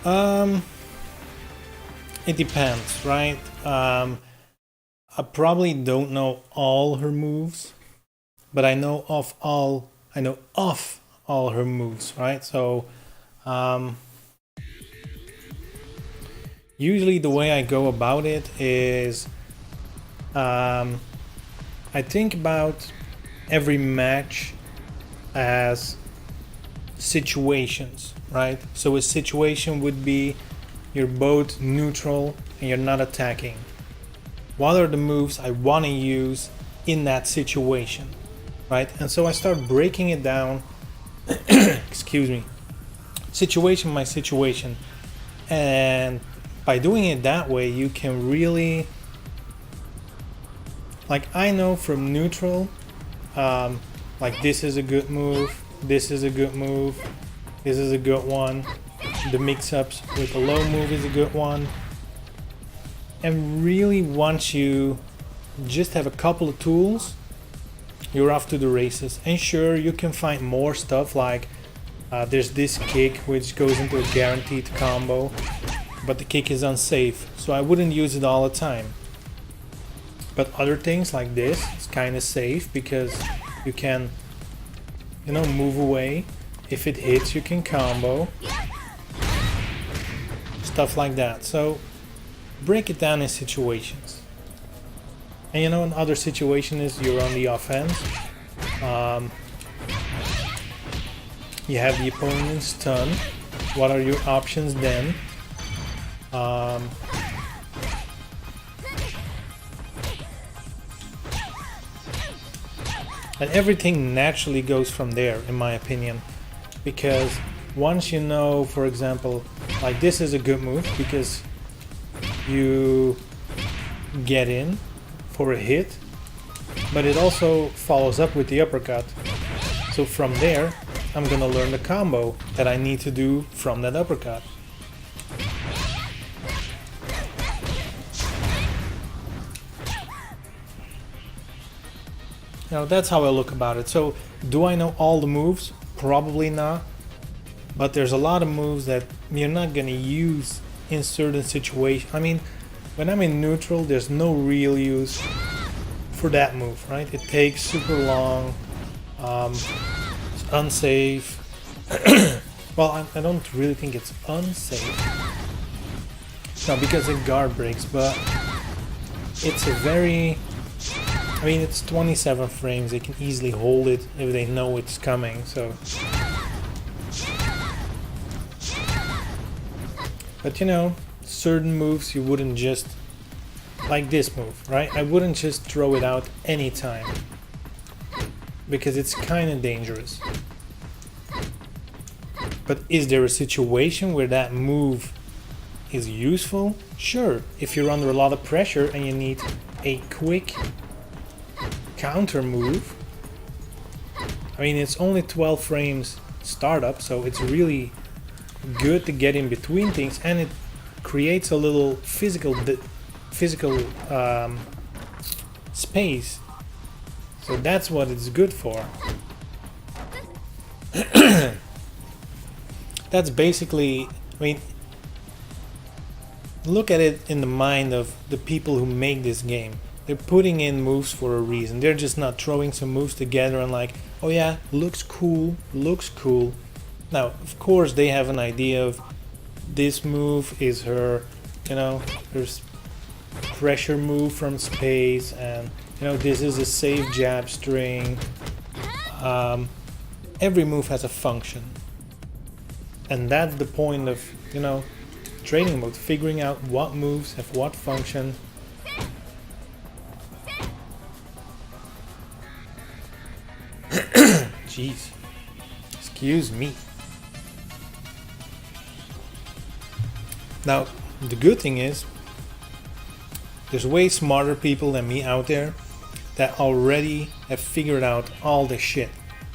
Um, it depends, right? I probably don't know all her moves, but I know of all her moves, right? So, um, usually the way I go about it is, um, I think about every match as situations, right? So a situation would be you're both neutral and you're not attacking. What are the moves I want to use in that situation, right? And so I start breaking it down, excuse me, situation by situation. And by doing it that way, you can really, like, I know from neutral, like, this is a good move, this is a good move, this is a good one. The mix-ups with a low move is a good one. And really, once you just have a couple of tools, you're off to the races. And sure, you can find more stuff, like there's this kick which goes into a guaranteed combo, but the kick is unsafe, so I wouldn't use it all the time. But other things like this, it's kind of safe because you can, move away. If it hits, you can combo. Stuff like that. So break it down in situations. And another situation is you're on the offense. You have the opponent's stun. What are your options then? And everything naturally goes from there, in my opinion. Because once you know, for example, like, this is a good move because you get in for a hit, but it also follows up with the uppercut. So from there, I'm gonna learn the combo that I need to do from that uppercut. That's how I look about it. So do I know all the moves? Probably not. But there's a lot of moves that you're not gonna use in certain situations. I mean, when I'm in neutral, there's no real use for that move, right? It takes super long. It's unsafe. Well, I don't really think it's unsafe. No, because it guard breaks, but it's a very... I mean, it's 27 frames. They can easily hold it if they know it's coming, so... But certain moves you wouldn't just... Like this move, right? I wouldn't just throw it out anytime. Because it's kind of dangerous. But is there a situation where that move is useful? Sure, if you're under a lot of pressure and you need a quick counter move. I mean, it's only 12 frames startup, so it's really good to get in between things, and it creates a little physical space. So that's what it's good for. That's basically, I mean, look at it in the mind of the people who make this game. They're putting in moves for a reason. They're just not throwing some moves together and like, oh yeah, looks cool, looks cool. Now, of course, they have an idea of this move is her, her pressure move from space, and this is a safe jab string. Every move has a function. And that's the point of, training mode, figuring out what moves have what function. Jeez. Excuse me. Now, the good thing is, there's way smarter people than me out there that already have figured out all the shit.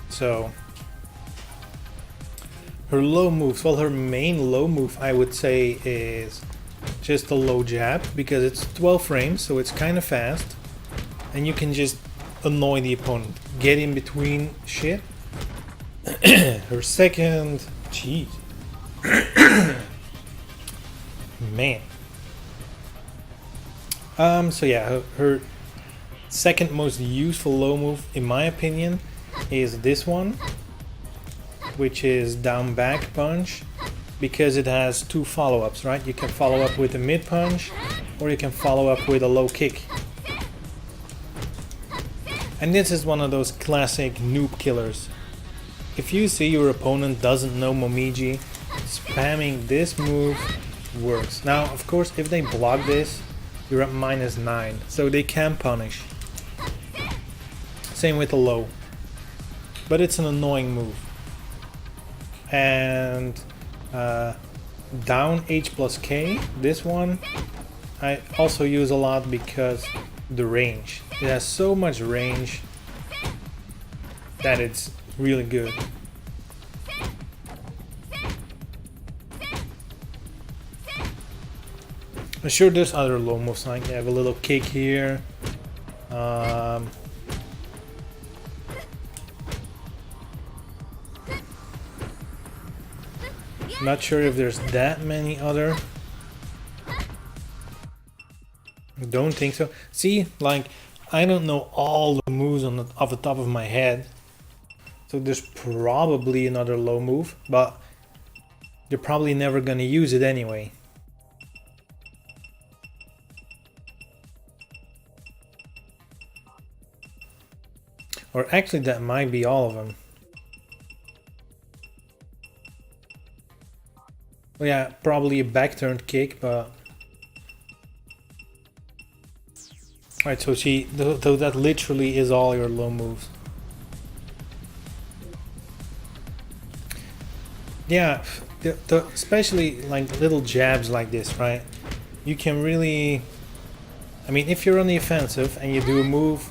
So, her low moves, well, her main low move, I would say, is just a low jab, because it's 12 frames, so it's kind of fast, and you can just annoy the opponent, get in between shit. Her second, jeez. Man. So yeah, her second most useful low move, in my opinion, is this one, which is down back punch, because it has two follow-ups, right? You can follow up with a mid punch, or you can follow up with a low kick. And this is one of those classic noob killers. If you see your opponent doesn't know Momiji, spamming this move works. Now, of course, if they block this, you're at -9, so they can punish. Same with the low. But it's an annoying move. And down H plus K, this one, I also use a lot because the range. It has so much range that it's really good. I'm sure there's other low moves, like you have a little kick here. Not sure if there's that many other. Don't think so. See, like, I don't know all the moves off the top of my head. So there's probably another low move, but you're probably never gonna use it anyway. Or actually, that might be all of them. Well, yeah, probably a back-turned kick, but... Alright, so see, though that literally is all your low moves. Yeah, especially like little jabs like this, right? You can really... I mean, if you're on the offensive and you do a move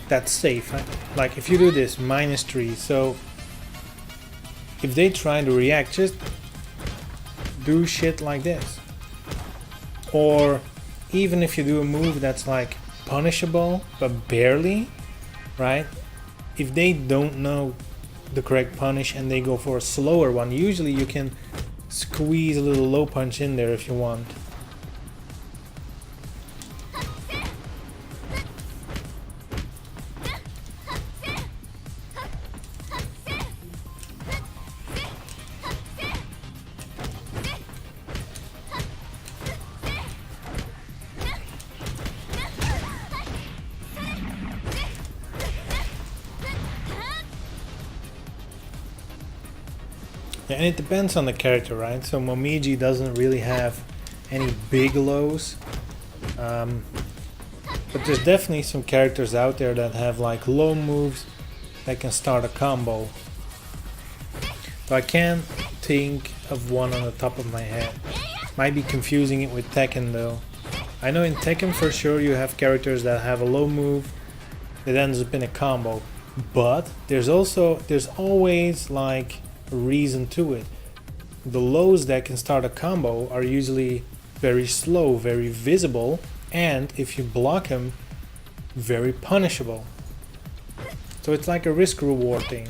that's safe, right? Like if you do this, -3, so if they try to react, just do shit like this. Or even if you do a move that's like punishable, but barely, right? If they don't know the correct punish and they go for a slower one, usually you can squeeze a little low punch in there if you want. Yeah, and it depends on the character, right? So Momiji doesn't really have any big lows. But there's definitely some characters out there that have like low moves that can start a combo. So I can't think of one on the top of my head. Might be confusing it with Tekken though. I know in Tekken for sure you have characters that have a low move that ends up in a combo. But there's always like a reason to it. The lows that can start a combo are usually very slow, very visible, and if you block them, very punishable. So it's like a risk-reward thing.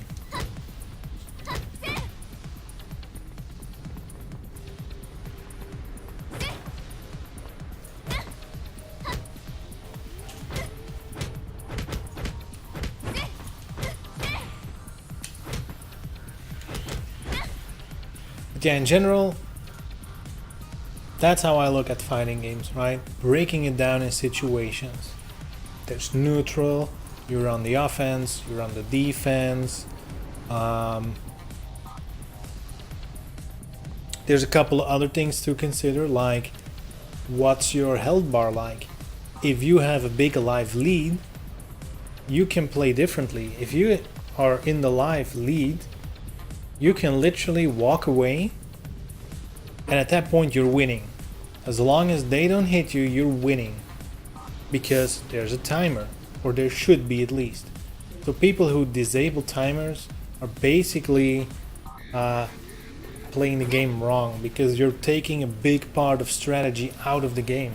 But yeah, in general, that's how I look at fighting games, right? Breaking it down in situations. There's neutral, you're on the offense, you're on the defense. There's a couple of other things to consider, like what's your health bar like? If you have a big alive lead, you can play differently. If you are in the live lead, you can literally walk away, and at that point you're winning. As long as they don't hit you, you're winning. Because there's a timer, or there should be at least. So people who disable timers are basically playing the game wrong, because you're taking a big part of strategy out of the game.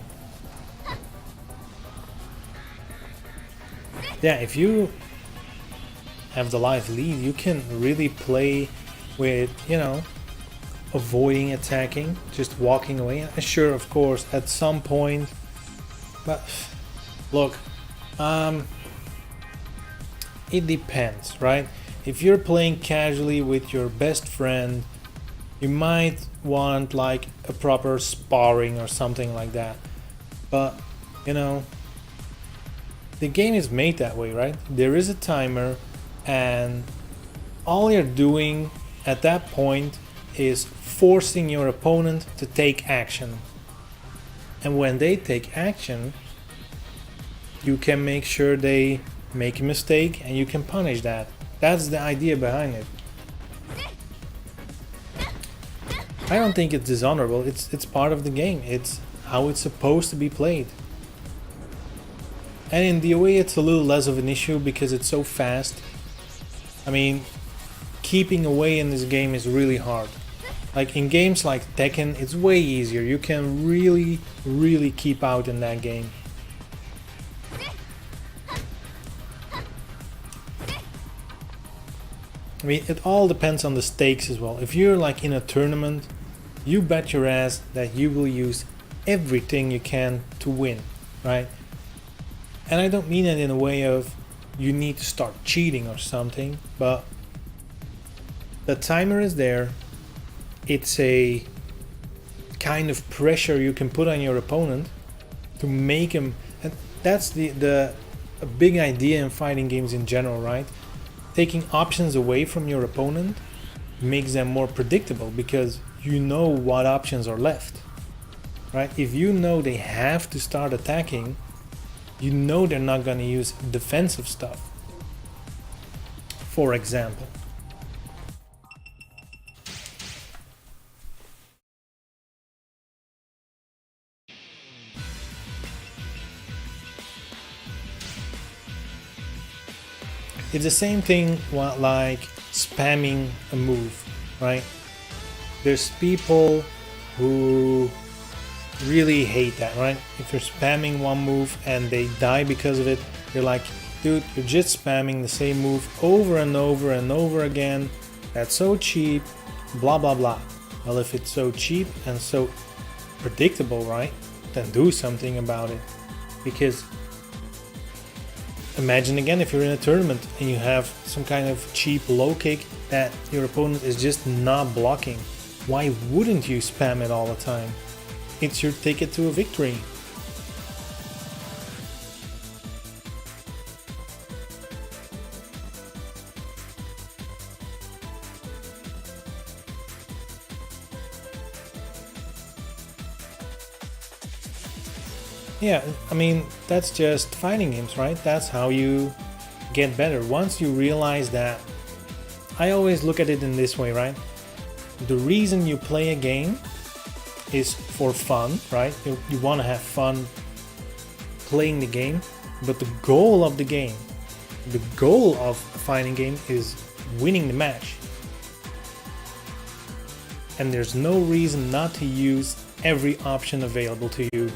Yeah, if you have the live lead, you can really play with, you know, avoiding attacking, just walking away. Sure, of course, at some point, but look, it depends, right? If you're playing casually with your best friend, you might want like a proper sparring or something like that. But you know, the game is made that way, right? There is a timer, and all you're doing at that point is forcing your opponent to take action. And when they take action, you can make sure they make a mistake and you can punish that. That's the idea behind it. I don't think it's dishonorable. It's part of the game. It's how it's supposed to be played. And in the way it's a little less of an issue because it's so fast. I mean, keeping away in this game is really hard. Like in games like Tekken, it's way easier. You can really keep out in that game. I mean, it all depends on the stakes as well. If you're like in a tournament, you bet your ass that you will use everything you can to win, right? And I don't mean it in a way of you need to start cheating or something, but the timer is there. It's a kind of pressure you can put on your opponent to make him, and that's the a big idea in fighting games in general, right? Taking options away from your opponent makes them more predictable because you know what options are left, right? If you know they have to start attacking, you know they're not going to use defensive stuff. For example. It's the same thing like spamming a move, right? There's people who really hate that, right? If you're spamming one move and they die because of it, you're like, dude, you're just spamming the same move over and over and over again. That's so cheap, blah blah blah. Well, if it's so cheap and so predictable, right, then do something about it. Because imagine again if you're in a tournament and you have some kind of cheap low kick that your opponent is just not blocking. Why wouldn't you spam it all the time? It's your ticket to a victory. Yeah, I mean, that's just fighting games, right? That's how you get better. Once you realize that, I always look at it in this way, right? The reason you play a game is for fun, right? You want to have fun playing the game, but the goal of the goal of a fighting game is winning the match. And there's no reason not to use every option available to you